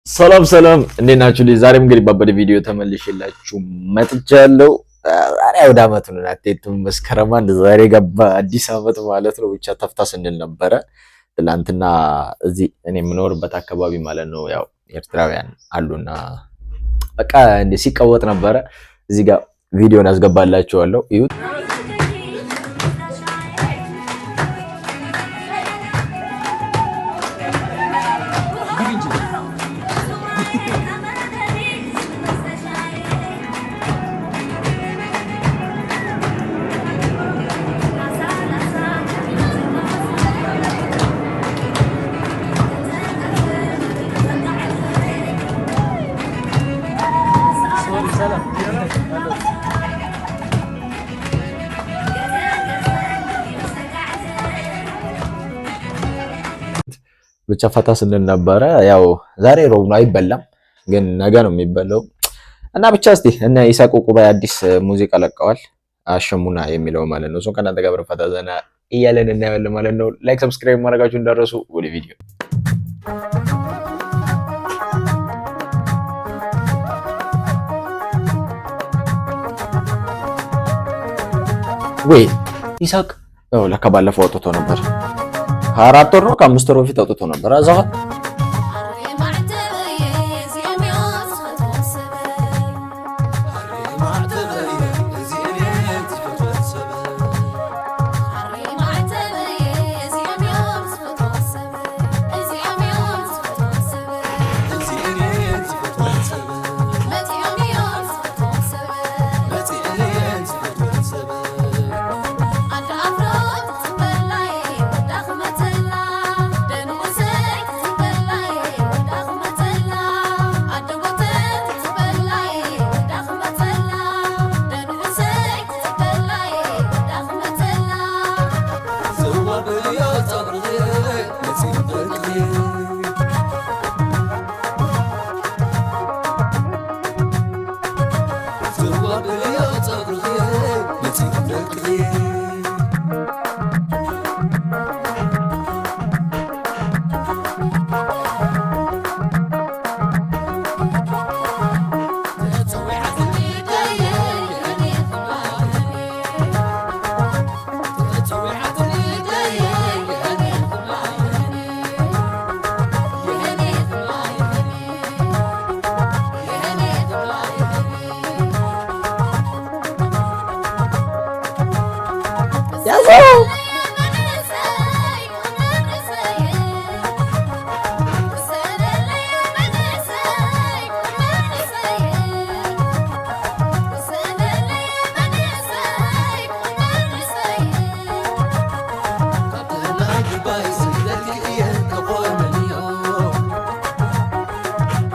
ሰላም ሰላም እንዴት ናችሁ? ዛሬም እንግዲህ ባበደ ቪዲዮ ተመልሼላችሁ መጥቻለሁ። ዛሬ አውደ ዓመት ነው። አትሌቱም መስከረም አንድ ዛሬ ገባ አዲስ ዓመት ማለት ነው። ብቻ ተፍታ ስንል ነበረ ትላንትና እዚህ እኔ የምኖርበት አካባቢ ማለት ነው። ያው ኤርትራውያን አሉና በቃ እንደ ሲቀወጥ ነበረ። እዚህ ጋር ቪዲዮን አስገባላችኋለሁ እዩት። ብቻ ፈታ ስንል ነበረ። ያው ዛሬ ሮብ ነው አይበላም፣ ግን ነገ ነው የሚበላው እና ብቻ እስቲ እና ኢሳቅ ቁባይ አዲስ ሙዚቃ ለቀዋል አሸሙና የሚለው ማለት ነው። እሱን ከእናንተ ጋር ፈታ ዘና እያለን እናያለን ማለት ነው። ላይክ ሰብስክራይብ ማድረጋችሁ እንዳረሱ። ወደ ቪዲዮ ወይ ኢሳቅ ያው ለካ ባለፈው አውጥቶ ነበር። ከአራት ወር ነው ከአምስት ወር በፊት አውጥቶ ነበር። አዛው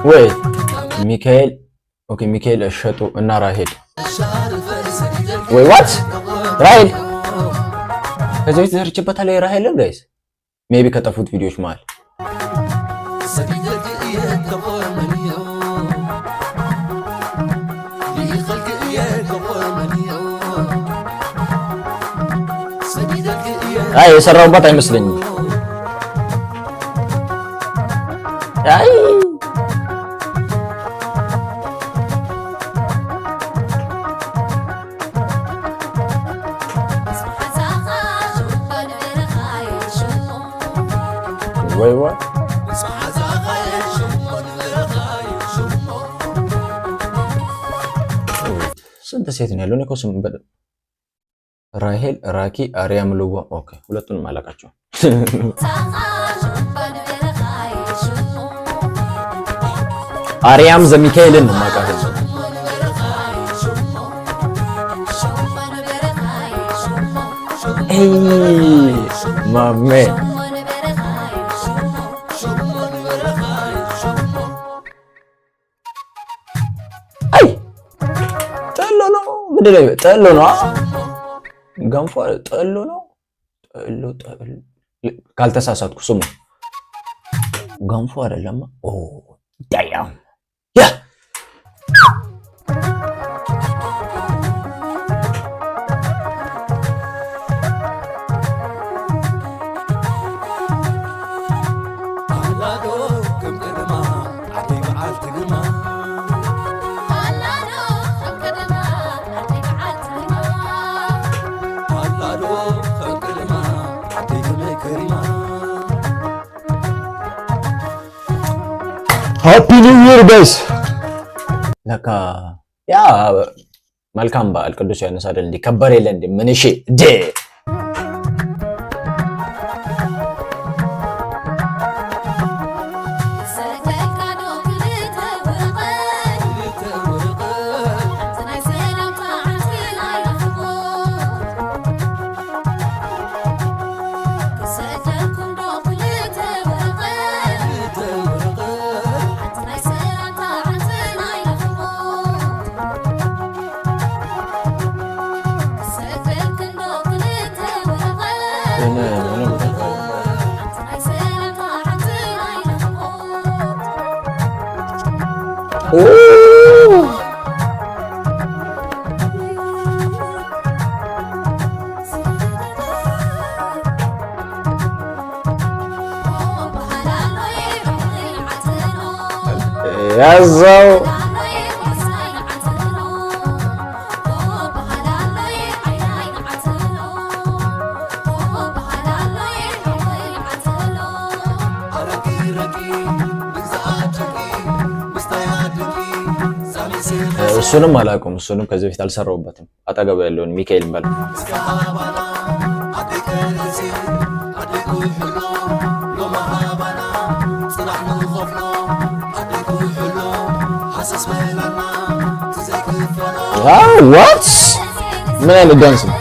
ወይ ሚካኤል ኦኬ፣ ሚካኤል እሸቱ እና ራሄል ወይ ዋት ራሄል ከዚህ በፊት ዘርችበታል። ራሄል ጋይስ ሜቢ ከጠፉት ቪዲዮዎች መሃል አይ የሰራውባት አይመስለኝም። አይ ወይ ወይ ስንት ሴት ነው ያለው? እኔ እኮ ስም ራሄል፣ ራኪ፣ አርያም፣ ልዋ ኦኬ፣ ሁለቱንም አላውቃቸውም። አርያም ዘሚካኤልን ነው የማውቃቸው። ማሜ ጠሎ ነው ገንፎ ጠሎ ነው። ጠሎ ካልተሳሳትኩ ስሙ ገንፎ አይደለም። ኦ ዳያም ያ አላዶ ከምከረማ አዲ ሃፒ ኒው ይር ጋይስ። ለካ ያ መልካም በዓል ቅዱስ ዮሐንስ አይደል እንዲከበር የለ እንዴ? ምን እሺ ዴ ያዘው እሱንም አላውቅም። እሱንም ከዚህ በፊት አልሰራሁበትም። አጠገቡ ያለውን ሚካኤልን በል ዋት ምን አይነት ዳንስ ነው?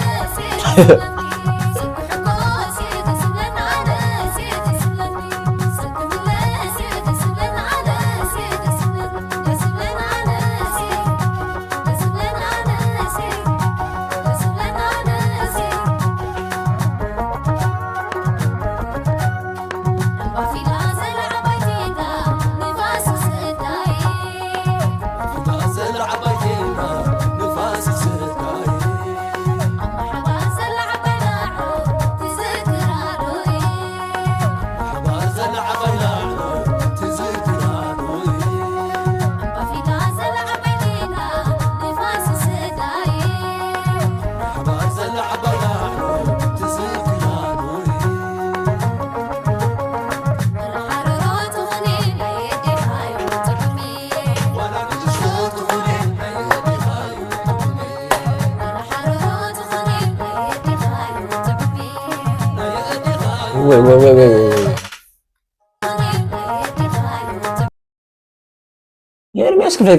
የኤርሚያስ ክፍለ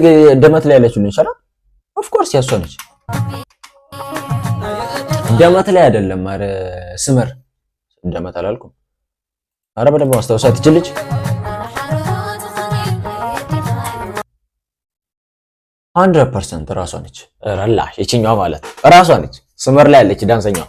ደመት ላይ ያለችው ነው ይችላል። ኦፍ ኮርስ ያሷ ነች። ደመት ላይ አይደለም። አረ ስመር ደመት አላልኩም። አረ በደንብ ማስታወሳት ትችልች። አንድ ፐርሰንት ራሷ ነች። ራላሽ እቺኛዋ ማለት ራሷ ነች። ስመር ላይ ያለች ዳንሰኛዋ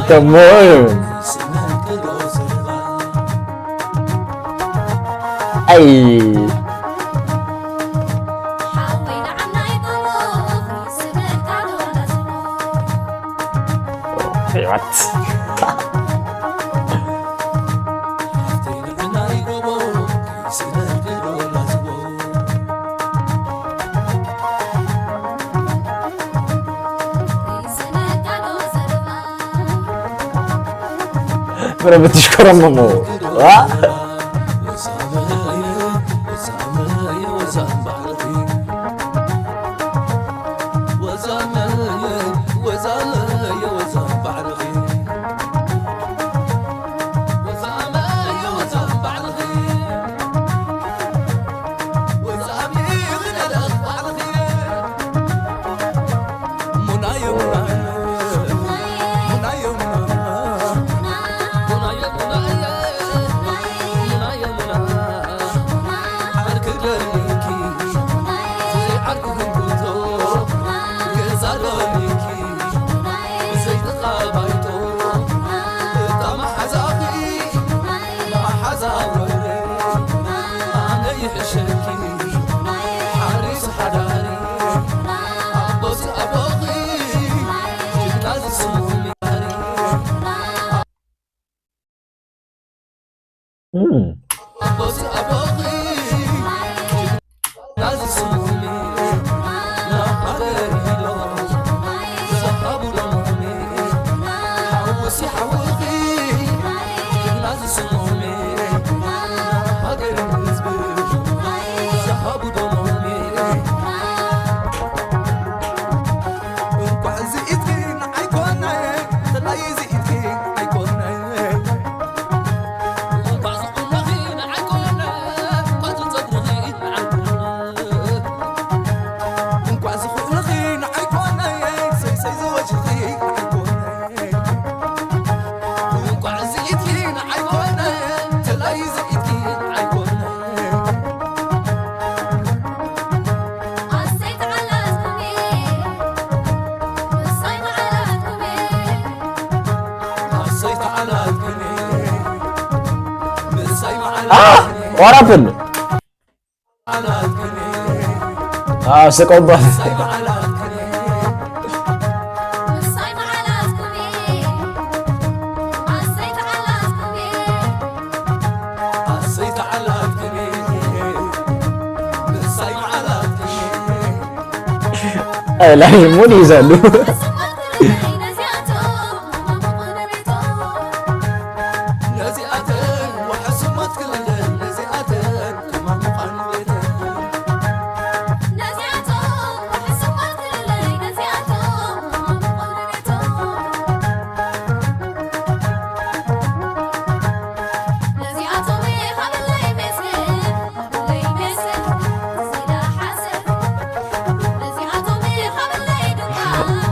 Come on. Ay. Okay, what? ምን የምትሽከረመመው ወራፍን ስቆባት ላይ ምን ይዛሉ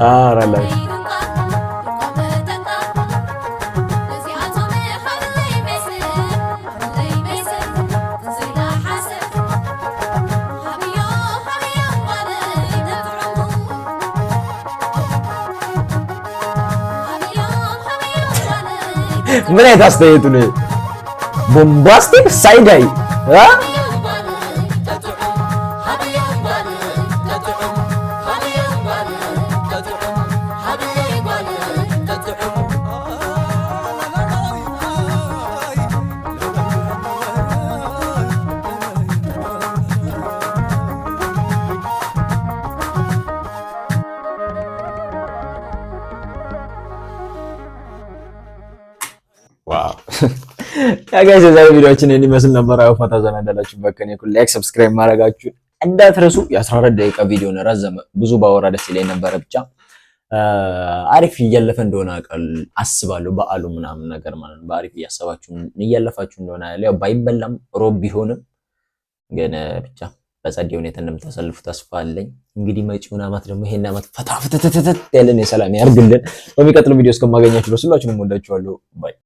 አራላይ ምን አይነት አስተያየቱ ነው? ቦምባስቲክ ሳይዳይ ዋው ጋይስ የዛሬ ቪዲዮአችን እንዲመስል ነበር። አው ፈታ ዘና እንዳላችሁ በከኔ ኩል ላይክ ሰብስክራይብ ማድረጋችሁ እንዳትረሱ። የ14 ደቂቃ ቪዲዮ ነው፣ ረዘመ። ብዙ ባወራ ደስ ይለኝ ነበር። ብቻ አሪፍ እያለፈ እንደሆነ አስባለሁ። በዓሉ ምናምን ነገር ማለት ነው። በአሪፍ እያሰባችሁ እያለፋችሁ እንደሆነ ያው ባይበላም ሮብ ቢሆንም ግን ብቻ በጸዴ ሁኔታ እንደምታሳልፉ ተስፋ አለኝ። እንግዲህ መጪውን አመት ደግሞ ይሄን አመት ፈታ ፈተተተ ያለን የሰላም ያርግልን። በሚቀጥለው ቪዲዮ እስከማገኛችሁ ድረስ ሁላችሁንም ወዳችኋለሁ። ባይ